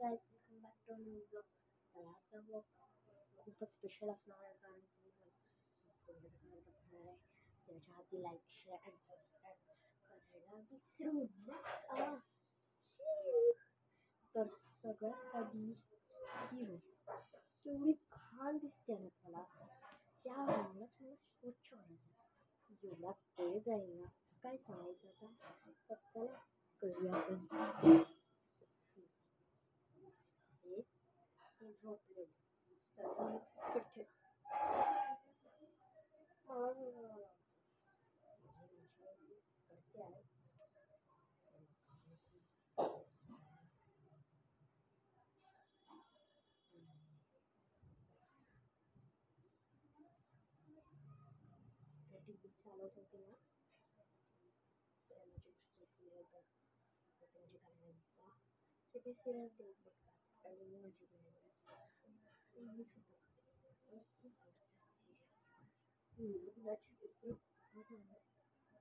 Guys, welcome back to new blog. तर आजचा blog खूपच स्पेशल असणार आहे, कारण की आहे त्याच्या हाती लाईक शेअर अँड सबस्क्राईब करायला विसरू नका. तर सगळ्यात आधी हिरो केवढी घाण दिसते ना मला, त्यावेळेलाच मला स्वच्छ करायचं एवढा वेळ जाईल ना, काय सांगायचं आता. तर चला करूया आपण. हे झोपले सगळेच करते. करते आहे. टी व्ही चालवत होते ना, प्रेमाची सिरियल बघ, त्यांची काय म्हणता सगळे सिरियल तेच बघतात आणि मी माझी मीच होतो. खूप आवडते सिरियल्स.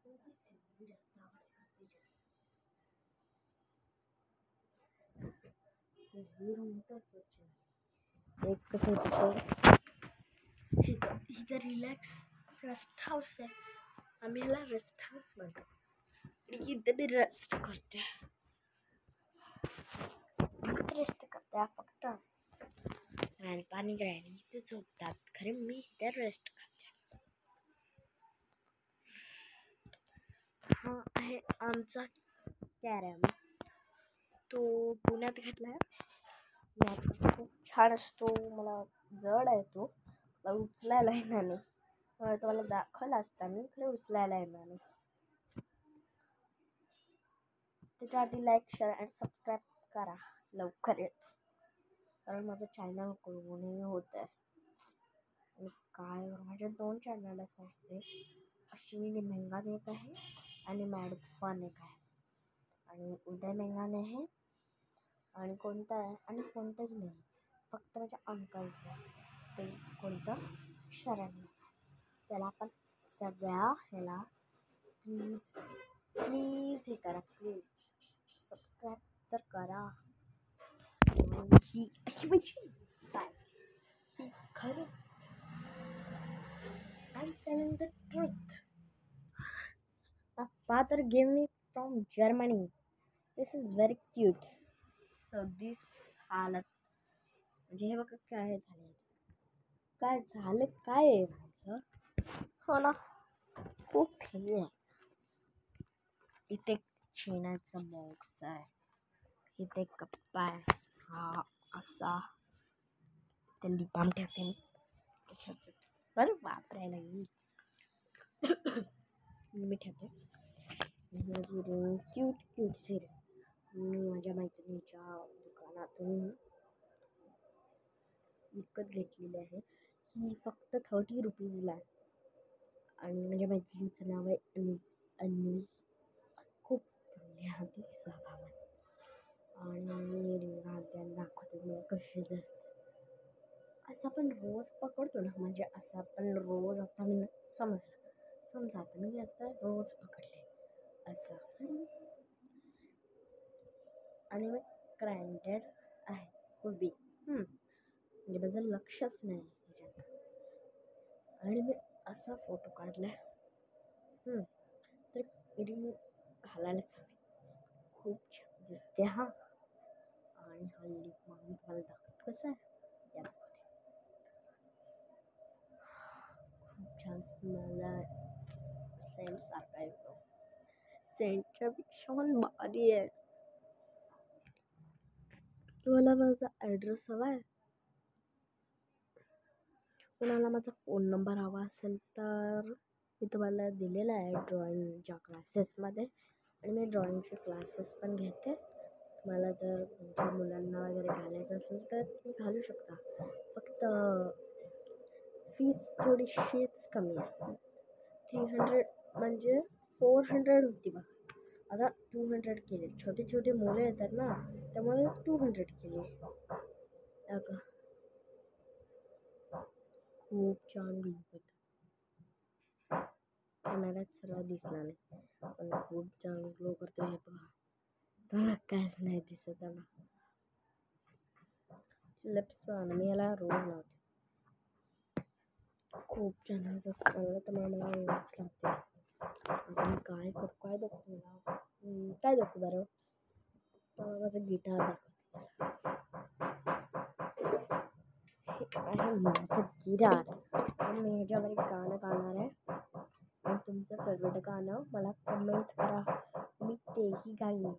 कोणती सिरियल जास्त आवडते हिरो म्हणतात स्वच्छ एक कसं होतं. इथं रिलॅक्स रेस्ट हाऊस आहे, आम्ही ह्याला रेस्ट हाऊस म्हणतो. आणि इथं मी रेस्ट करते, रेस्ट करते फक्त. आणि पाणी करायला इथे झोपतात, खरे मी इथे रेस्ट करते. हा आहे आमचा कॅरम, तो पुण्यात घेतलाय. खूप छान असतो, मला जड आहे तो, मला उचलायला येणार नाही. तो मला दाखवला असता मी, खरं उचलायला येणार नाही. त्याच्या आधी लाईक शेअर अँड सबस्क्राईब करा लवकरच, कारण माझं चॅनल कोणी होत आहे. आणि काय माझे 2 चॅनल असायचे, अश्विनी मेंगाने एक आहे आणि मॅड फन एक आहे, आणि उदय मेंगाने आहे आणि कोणतं आहे आणि कोणतंही नाही, फक्त माझ्या अंकलचं आहे ते कोणतं शरण. त्याला आपण सगळ्या ह्याला प्लीज प्लीज हे करा, प्लीज सबस्क्राईब तर करा. ही अशी माझी काय ही खरं. I'm telling the truth. My father gave me from Germany. This is very cute. So this हालत म्हणजे हे बघा काय झालं, काय झालं काय आहे माझं. हो ना, खूप हे आहे. इथे चेनाचं बॉक्स आहे, इथे कप्पा आहे, हा असा ते लिपाम ठेवते मी कशाचं. बरं वापरायला येईल मी ठेवते. माझी रिंग क्यूट क्यूट सिरियल मी माझ्या मैत्रिणीच्या दुकानातून विकत घेतलेली आहे. ही फक्त 30 रुपीजला आहे, आणि माझ्या मैत्रिणीचं नाव आहे अन्वी. खूप चांगली आहे स्वभावात, आणि रिंगा त्यांना दाखवते मी कशी असते. असं आपण रोज पकडतो ना, म्हणजे असं आपण रोज आता मी समजा आता मी आता रोज पकडले असं. आणि मी ग्रँटेड आहे उभी, म्हणजे माझं लक्षच नाही ह्याच्यात, आणि मी असा फोटो काढलाय. तर रिंग घालायलाच हवी, खूप छान दिसते. हा आणि हल्ली मग मी तुम्हाला दाखवतो कसं आहे या दाखवते. खूप छान स्मेल आहे, सेंट सारखा येतो, सेंटच्या पेक्षा पण भारी आहे. तुम्हाला माझा ॲड्रेस हवा आहे, कोणाला माझा फोन नंबर हवा असेल तर मी तुम्हाला दिलेला आहे ड्रॉइंगच्या क्लासेसमध्ये, आणि मी ड्रॉइंगचे क्लासेस पण घेते. तुम्हाला जर तुमच्या मुलांना वगैरे घालायचं असेल तर तुम्ही घालू शकता. फक्त फीस थोडीशीच कमी आहे. 300 म्हणजे 400 होती बघा, आता 200 केली. छोटे छोटे मुलं येतात ना, त्यामुळे 200 केली. अगं खूप छान ग्लो करतो, कॅमेऱ्यात सर्व दिसणार नाही पण खूप छान ग्लो करतो. हे बघा, त्याला काहीच नाही दिसत त्याला. लिप्स पण मी याला रोज लावते. खूप चॅनल्स असतात तर मला रोज लावते. आता मी काय करू, काय दाखवू मला, काय दाखवू बरं. माझं गिटार दाखवते. हे आहे माझं गिटार. मी ह्याच्यावर एक गाणं गाणार आहे आणि तुमचं फेवरेट गाणं मला कमेंट करा, मी तेही गाईन.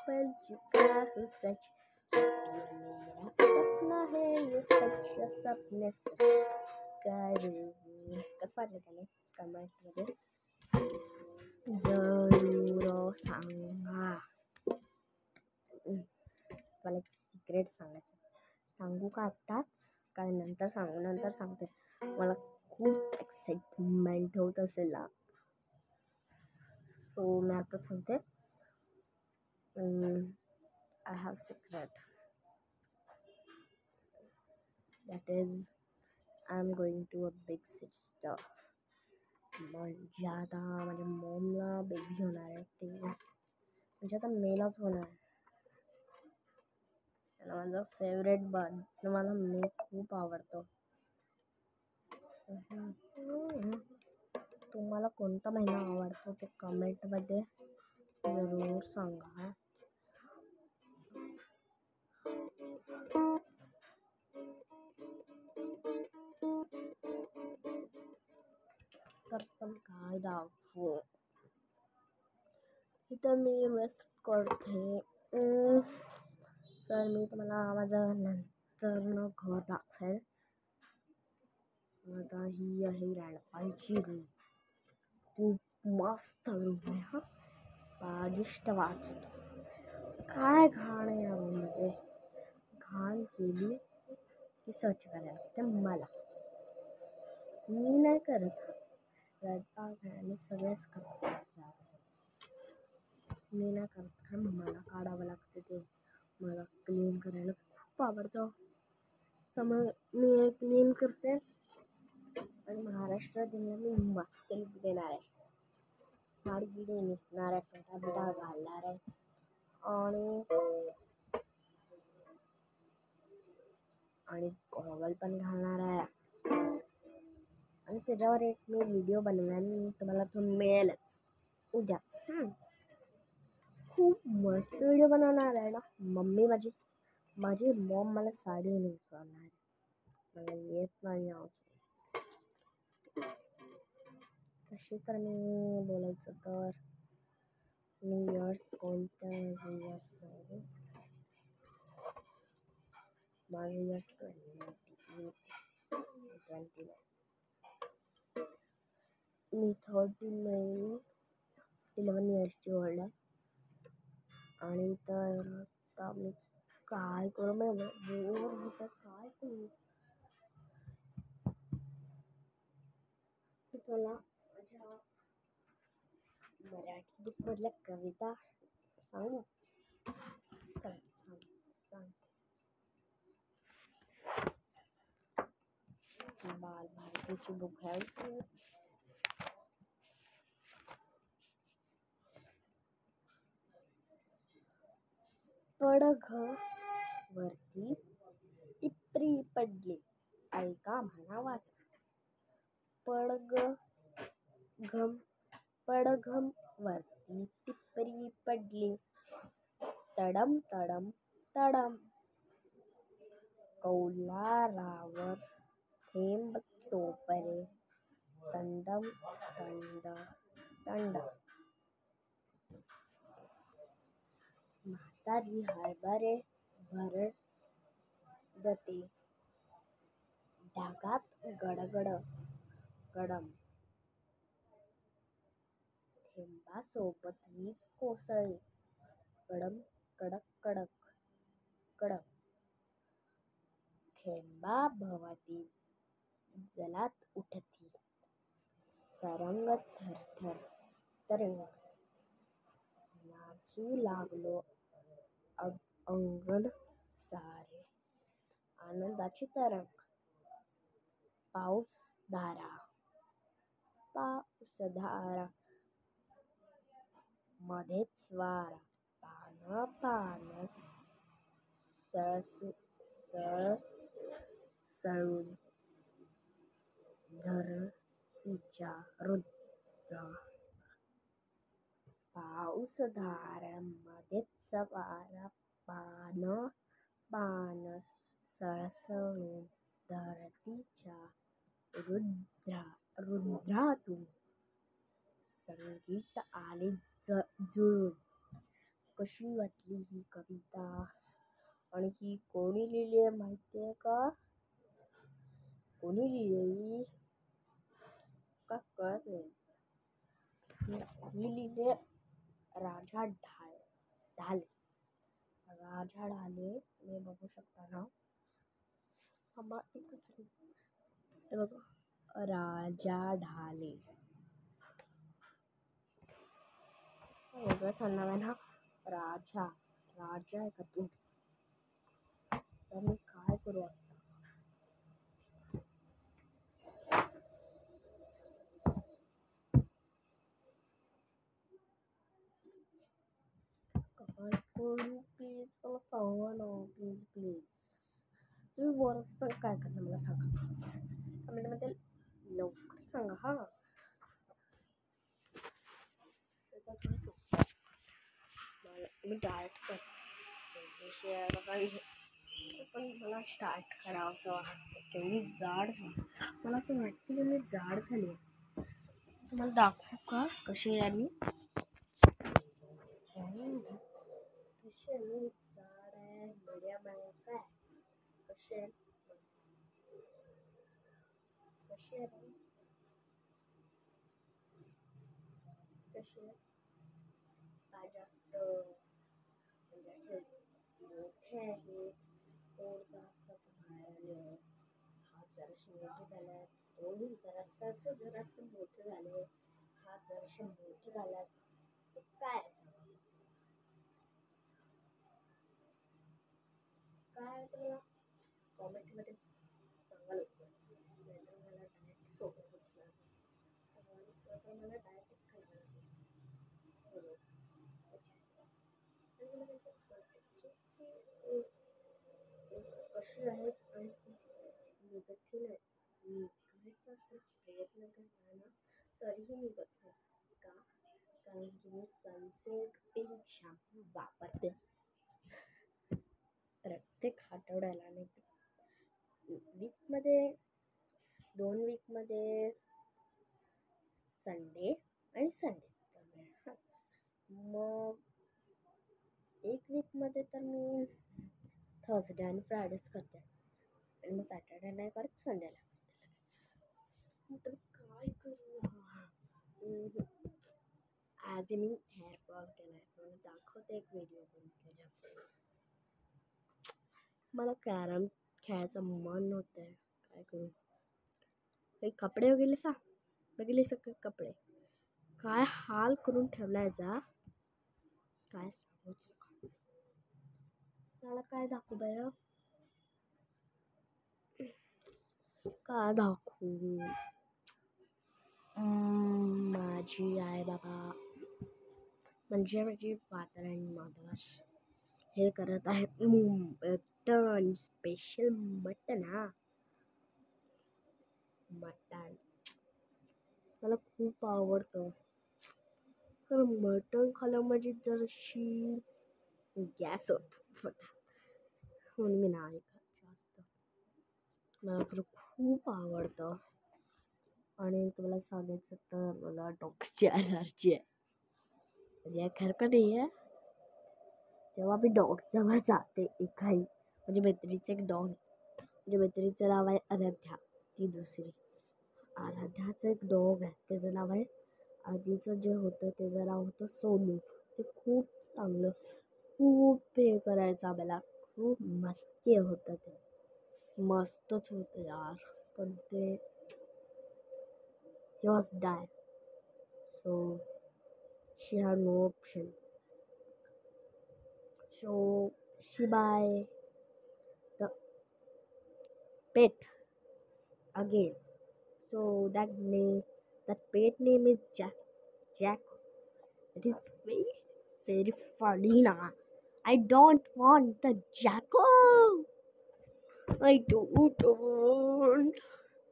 पल चुका हूँ सच, मेरा सपना है ये सच, सपने करूँ. कसं वाटलं त्याने कमेंटमध्ये जरूर सांगा. मला एक सिक्रेट सांगू का आत्ताच, काय नंतर सांगू? नंतर सांगते. मला खूप एक्साइटमेंट होत असेल ना, सो मी आता सांगते. I have secret. That is, I'm going to a big sister. म्हणजे आता माझ्या मॉमला बेबी होणार आहे, ते म्हणजे आता मेलाच होणार आहे. आणि माझा फेवरेट बर्ड, मला मे खूप आवडतो. तुम्हाला कोणता महिना आवडतो ते कमेंटमध्ये जरूर सांगा. तर पण काय दाखवू, इथं मी रेस्ट करते. तर मी तुम्हाला माझं नंतर घर दाखवेल. आता ही आहे रॅडपांची रूम. खूप मस्त रूम आहे हा, स्वादिष्ट वाचतो. काय घाण आहे या रूममध्ये, घाण केली की स्वच्छ करायला लागते मला. मी नाही करत, रॅडपाक आणि सगळेच करतात. मी नाही करत, कारण मला काढावं लागतं ते. मला क्लीन करायला खूप आवडतं. समज मी क्लीन करते आणि महाराष्ट्र दिनला मी मस्त लुक देणार आहे. साडी गिडी नेसणार आहे, फेटा बिटा घालणार आहे आणि गॉगल पण घालणार आहे. आणि त्याच्यावर एक मी व्हिडिओ बनवेन, तुम्हाला तो मिळेलच उद्याच. खूप मस्त व्हिडिओ बनवणार आहे ना. माझी मॉम मला साडी नेसवणार आहे, मला येत नाही तशी. तर मी बोलायचं तर न्यू इयर्स कोणत्या इयर्स सांगू. माझं इयर्स 2019. मी 11 इयर्सची ओल्ड आहे. आणि तर आता मी काय करू, मला बोर होतं, काय करू. मला माझ्या मराठी बुकमधल्या कविता सांगू. बालभारतीची बुक आहे. पडघ वरती टिपरी पडली, ऐका म्हणा वाचा. पडघम वरती टिपरी पडली, तडम तडम तडम. कौलारावर थेंब टोपरे, तंडम तंड तंड. म्हातारी हरभरे भरडते, ढगात गडगड गडम. थेंबासोबत वीज कोसळली, कडम कडक कडक कडक. थेंबाभोवती जलात उठती तरंग थरथर तरंग नाचू लागलो अंगण सारे आनंदाची तरंग पाऊसधारा मध्येच वारा पान पान सळसळून धरणीच्या रुद्र पाऊसधाऱ्यामध्येच वारा पान पान सळसळून धरतीच्या रुद्रातून संगीत आले जुळून. कशी वाटली ही कविता? आणि ही कोणी लिहिली आहे माहितीये का? कोणी लिहिली का कळत नाही. ही लिहिली राजा ढाले. राजा ढाले तुम्ही बघू शकता ना. हे बघा राजा ढाले वेगळंच नाव आहे ना. राजा आहे का तू? तर मी काय करू आता? काय करू प्लीज मला सांगा ना. प्लीज तुम्ही वरच तर काय करणार मला सांगा प्लीज. कमेंटमध्ये लवकर सांगा हा. मी डायट करते पण मला स्टार्ट करावं असं वाटतं. तेवढी जाड झाली मला असं वाटतं की मी जाड झाली. तुम्हाला दाखवू का कशी आहे मी? कशी आहे मी? जाड आहे, मीडियम आहे, काय कशी आहे? कशी आहे काय जास्त म्हणजे असे मोठे आहेत, पोट जास्त असं बाहेर आले, हात जरासे मोठे झाले, तोंड जरासं मोठे झाले, हात जरासे मोठे झाल्यात. काय काय तुम्हाला कॉमेंटमध्ये सांगा लवकर. नाहीतर मला डायरेक्ट सोबत बसणार. मला डायरेक्टच खायला लागेल. कशी आहेत आणि निघत नाही. निघायचा प्रयत्न करताना ना तरीही निघत नाही का? कारण की मी सनसेट पिंक शॅम्पू वापरते प्रत्येक आठवड्याला. नाही वीकमध्ये 2 वीकमध्ये संडे आणि संडे. मग 1 वीकमध्ये तर मी थर्सडे आणि फ्रायडेच करते आणि मग सॅटर्डे नाही करत, संडेला करते. तर काय करू? ॲज मी हेअरफॉल केला आहे. म्हणून दाखवते एक व्हिडिओ करून त्याच्यात. मला कॅरम खेळायचं मन होतं आहे. काय करू? काही कपडे बघितले सगळे कपडे काय हाल करून ठेवलाय जा. काय सांगूच मला. काय दाखवू बरं? काय दाखवू? माझी आई बाबा म्हणजे माझी फादर अँड मदर हे करत आहे मटन, स्पेशल मटन. मटन मला खूप आवडतं. तर मटन खाल्लं म्हणजे जरशी गॅस होत म्हणून मी नाही खात जास्त. मला खरं खूप आवडतं. आणि तुम्हाला सांगायचं तर मला डॉग्सची अलर्जी आहे. म्हणजे खरं का नाही आहे. जेव्हा मी डॉगजवळ जाते एकाही म्हणजे मैत्रीचं एक डॉग, म्हणजे मैत्रीचं नाव आहे आराध्या. ती दुसरी आराध्याचं एक डॉग आहे, त्याचं नाव आहे. आधीचं जे होतं त्याचं नाव होतं सोनू. ते खूप चांगलं, खूप हे करायचं आम्हाला, खूप मस्ती होतं ते. मस्तच होतं यार. पण ते he was died, so she had no option. So she buy the pet again. So that pet name is Jack. Jack. It is very funny now. I don't want the Jacko. I don't.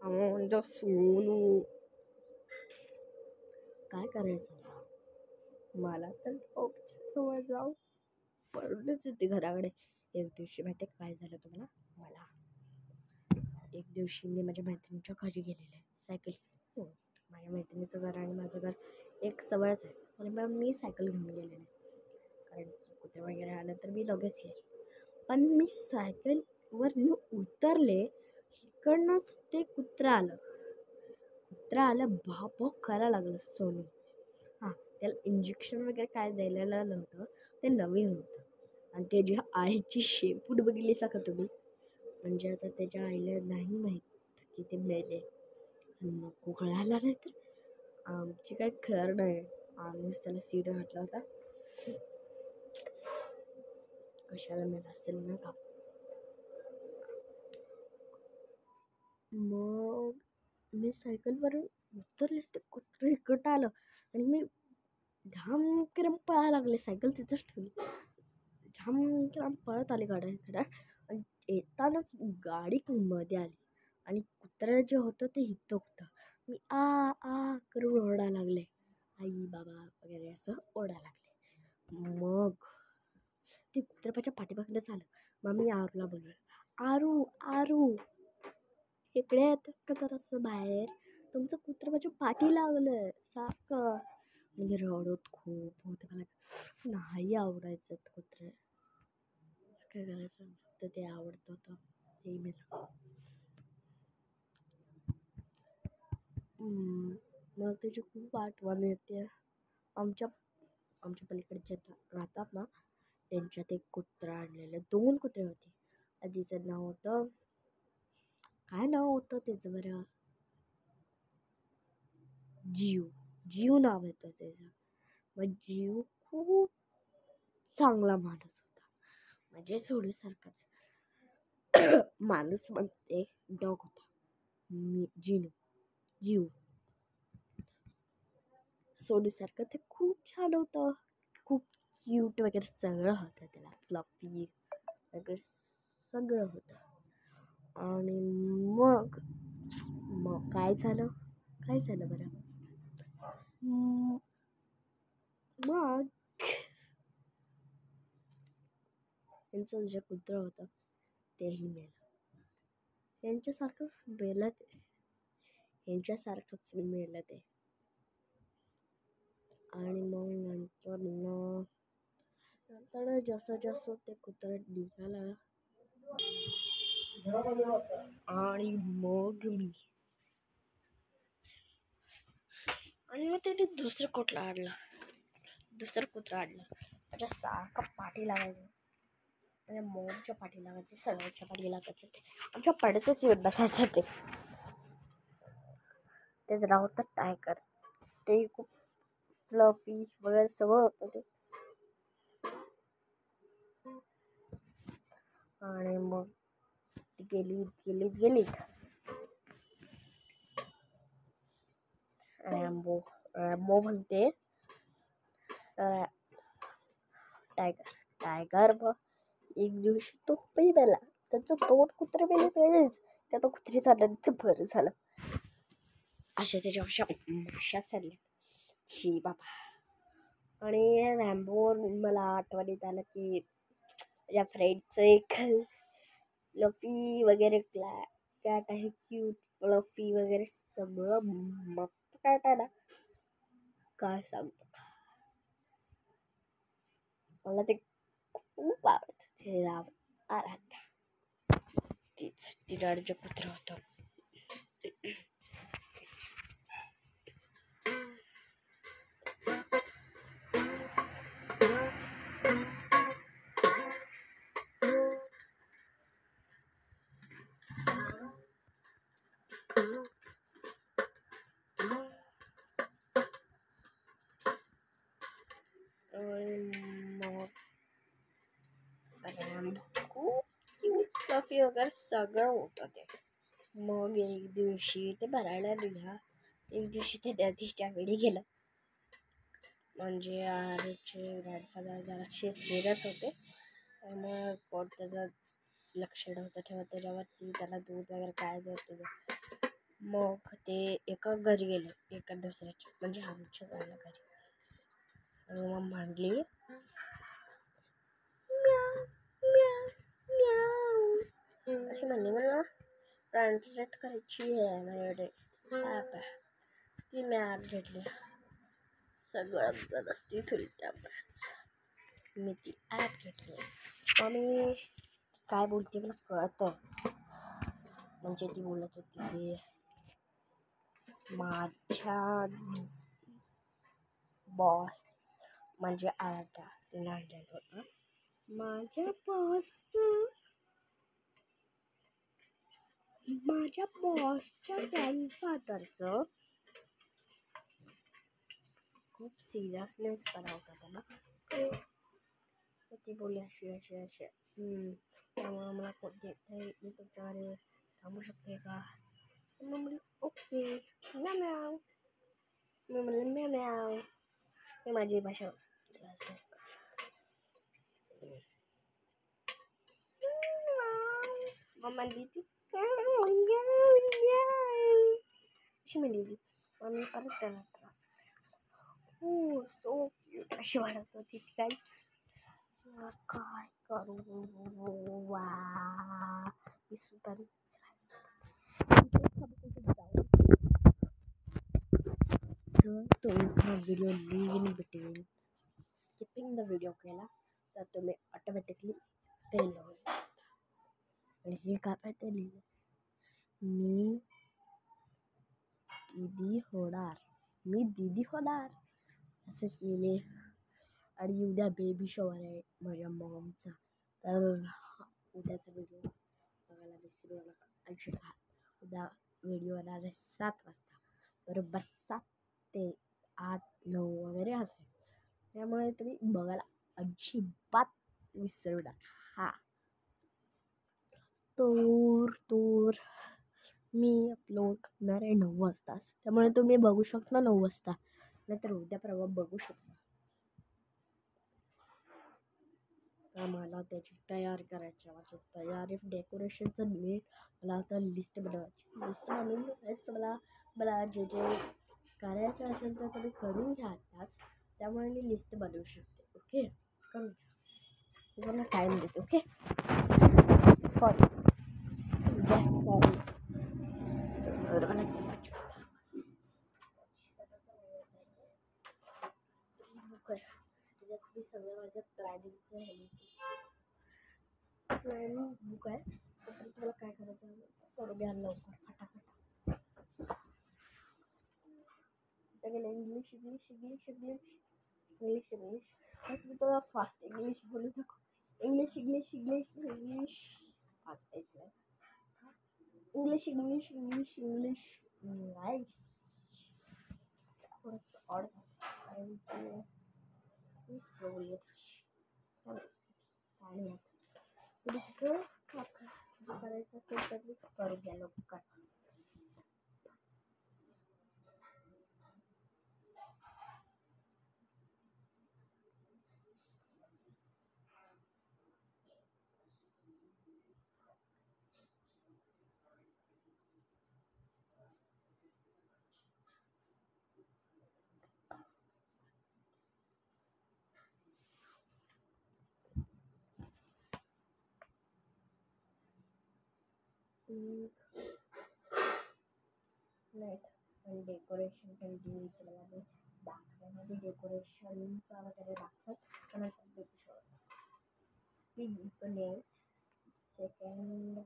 I want the Sonu. काय करायचं मला तर जवळ जाऊ पडूनच येते घराकडे. एक दिवशी माहिती काय झालं तुम्हाला? एक दिवशी मी माझ्या मैत्रिणीच्या घरी गेलेले सायकल. माझ्या मैत्रिणीचं घर आणि माझं घर एक सवयच आहे, पण मी सायकल घेऊन गेलेले कारण कुत्रे वगैरे आलं तर मी लगेच येईल. पण मी सायकलवर उतरले, इकडनंच ते कुत्रा आलं भाप करायला लागलं सोनू. हां, त्याला इंजेक्शन वगैरे काय द्यायला नव्हतं, ते नवीन होतं. आणि त्याची आईची शेपूट बघितलीसा का तुम्ही? म्हणजे आता त्याच्या आईला नाही माहीत की ते मेले. नको कळायला नाही तर आमची काही खर नाही. आम्हीच त्याला सीड घातला होता. कशाला मेला असेल ना का. मग मी सायकलवरून उतरलेच ते कुत्रं इकडं आलं आणि मी धामकरम पळायला लागले. सायकल तिथंच ठेवली. झामकरम पळत आले गाड्याकडे आणि येतानाच गाडी मध्ये आली आणि कुत्रं जे होतं ते इथं होतं. मी आ करून ओरडायला लागले. आई बाबा वगैरे असं ओरडायला लागले. मग ते कुत्रपाच्या पाठीमागेच आलं. मग मी आरूला बोलवलं, आरू इकडे येतच का जरासं बाहेर? तुमचं कुत्रं माझ्या पाठी लागलं सारखं. मी रडत खूप होते. मला नाही आवडायचं कुत्रे. काय करायचं, तर ते आवडतं होतं ते मला. मला त्याची खूप आठवण येते. आमच्या पलीकडचे राहतात ना, त्यांच्यात एक कुत्रा आणलेलं. 2 कुत्रे होते. आधीचं नाव होतं, काय नाव होतं त्याचं बरं? जीव नाव होतं त्याचं. मग जीव खूप चांगला माणूस होता, म्हणजे सोडूसारखाच माणूस. मग एक डॉग होता जीव सोडूसारखं. ते खूप छान होतं, खूप क्यूट वगैरे सगळं होतं. त्याला फ्लफी वगैरे सगळं होतं. आणि मग काय झालं बरं? मग त्यांचं जे कुत्रं होतं तेही मेलं. यांच्यासारखंच मेलं ते. आणि मग नंतर जसं ते कुत्रं निघालं आणि मग मग त्याने दुसरं कुत्रं आणलं. माझ्या सारखं पाठी लागायचं, म्हणजे मोगच्या पाठी लागायचं, सगळ्याच्या पाठी लागायचं. ते आमच्या पडतच येत बसायचं. तेच नाव होतं टायगर. ते खूप फ्लफी वगैरे सगळं होतं ते. आणि मग ती गेलीत रॅम्बो म्हणते टायगर. एक दिवशी तो मेला. त्याचं 2 कुत्रे मेले तेच. त्या तो कुत्री झालं ते बरं झालं. अशा त्याच्या माशा चालल्या शी बाबा. आणि रॅम्बो मला आठवणीत आलं की माझ्या फ्रेंडचं एक फ्लफी वगैरे कॅट आहे, क्यूट फ्लफी वगैरे सगळं मस्त कॅट आहे ना, काय सांगतो. मला ते खूप आवडतं. तिचं जे कुत्रं होतं. फी वगैरे सगळं होतं ते. मग एक दिवशी ते भरायला दिला. एक दिवशी ते नदीच्या वेळी गेलं. म्हणजे आरुचे ग्रँडफादर जराशे सिरियस होते. मग पोट त्याचं लक्ष नव्हतं ठेवत त्याच्यावरती, त्याला दूध वगैरे काय देत होतं. मग ते एका घरी गेले, एका दुसऱ्याच्या म्हणजे आमच्या झालं घरी. आणि मग म्हटली अशी म्हणली, मला ट्रान्सलेट करायची आहे माझ्याकडे ॲप आहे. ती मी ॲप घेतली. सगळं व्यवस्थित होईल त्यामुळेच मी ती ॲप घेतली. आणि काय बोलते मला कळतं. म्हणजे ती बोलत होती की माझ्या बॉस म्हणजे आराध्या तिने आणलेलं होतं. माझ्या बॉसच्या ग्रँडफादरचं खूप सिरियसनेसपणा होता त्याला. ती बोलली अशी त्यामुळे मला कोणते मी तुमच्याकडे थांबू शकते का? मग म्हणलं ओके म्याव. मी म्हणलं म्याव. मी माझी भाषा मग म्हणली ती अशी म्हणली ती. मग मी परत त्याला त्रास हो सो क्यूट अशी वाढत होती ती. काहीच काय करू वा ही सुपारी तुम्ही हा व्हिडिओ लिंक भेटेल. स्किपिंग द व्हिडिओ केला तर तुम्ही ऑटोमॅटिकली फेल होईल. आणि हे काय पाहिजे लिहिलं मी दीदी होणार असेच लिहिले. आणि उद्या बेबी शॉवर आहे माझ्या मॉमचा. तर उद्याचा व्हिडिओ बघायला विसरू नका. अजिबात उद्या व्हिडिओ येणार आहे 7 वाजता बरोबर. 7 ते 8-9 वगैरे असेल. त्यामुळे तुम्ही बघायला अजिबात विसरू नका. तर मी अपलोड करणार आहे 9 वाजता. त्यामुळे तुम्ही बघू शकता 9 वाजता. नाहीतर उद्या परवा बघू शकता. मला त्याची तयारी करायची. माझी तयारी डेकोरेशनचं मला आता लिस्ट बनवायची. लिस्ट बनवून मला जे करायचं असेल तर तुम्ही करून घ्या आताच. त्यामुळे मी लिस्ट बनवू शकते. ओके करून घ्या. तुम्हाला टाईम देते. ओके फॉर त्याच्यात सगळं माझ्या प्लॅनिंगचं आहे. प्लॅनिंग बुक आहे. तर तुम्हाला काय करायचं करून घ्या लवकर फटाफट. गेलं इंग्लिश असं मी तुम्हाला फास्ट इंग्लिश बोलू शकतो. इंग्लिश फास्ट इंग्लिश नाही थोडंसं ऑड कारण की स्लोली आणि करायचं असेल तर मी करू घ्या लवकर. नाईट आणि डेकोरेशनचा व्हिडिओ तुम्हाला मी दाखवण्यामध्ये डेकोरेशनचा वगैरे दाखवत. त्यानंतर बेबी शॉवर मी पण येईल. सेकंड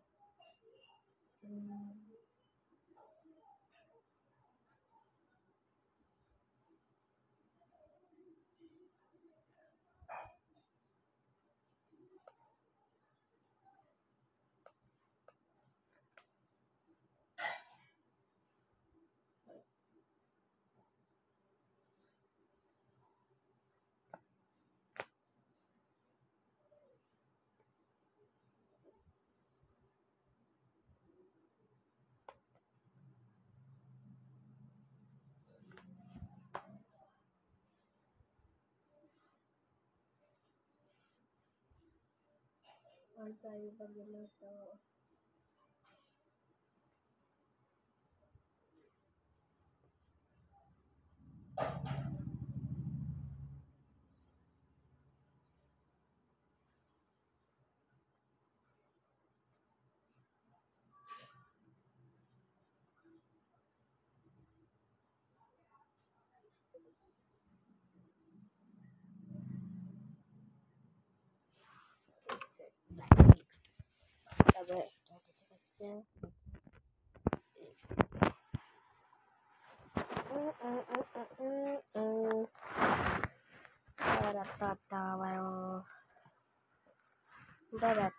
और काही बघितलं होतं. Vabbè, satisfazione. Vabbè,